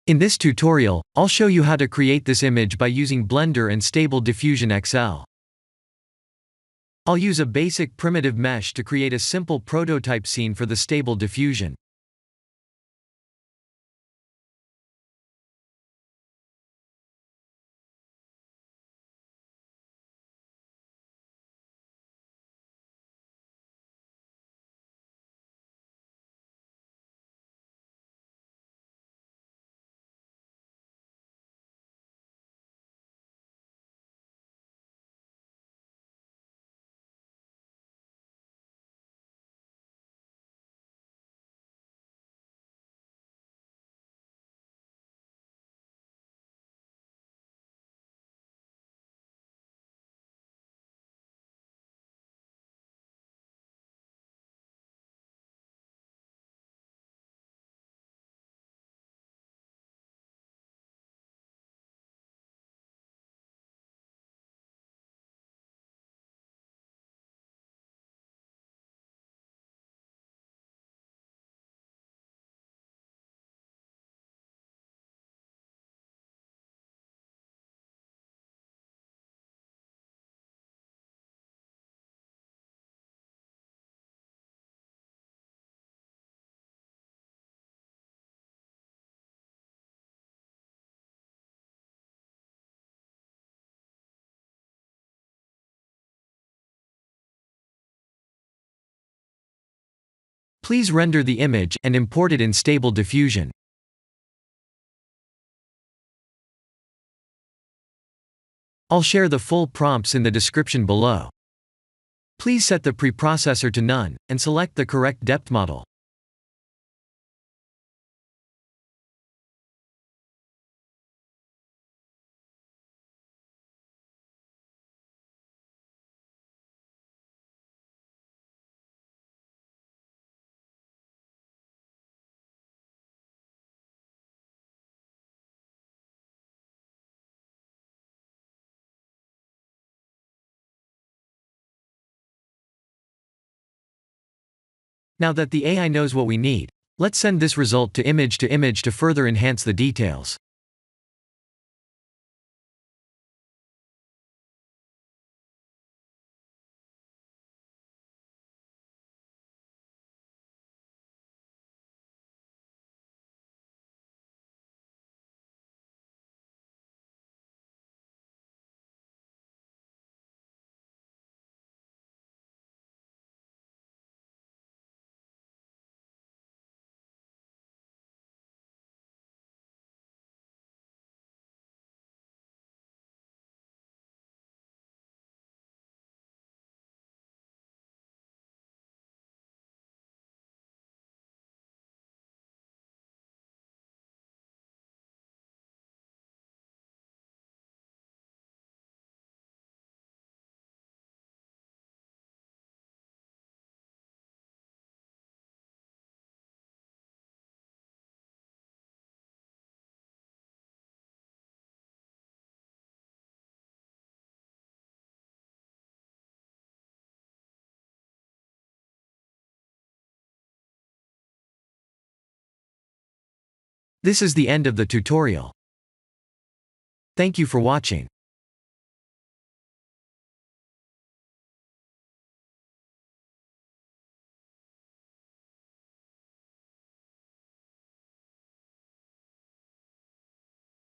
In this tutorial, I'll show you how to create this image by using Blender and Stable Diffusion XL. I'll use a basic primitive mesh to create a simple prototype scene for the Stable Diffusion. Please render the image and import it in Stable Diffusion. I'll share the full prompts in the description below. Please set the preprocessor to none, and select the correct depth model. Now that the AI knows what we need, let's send this result to image to further enhance the details. This is the end of the tutorial. Thank you for watching.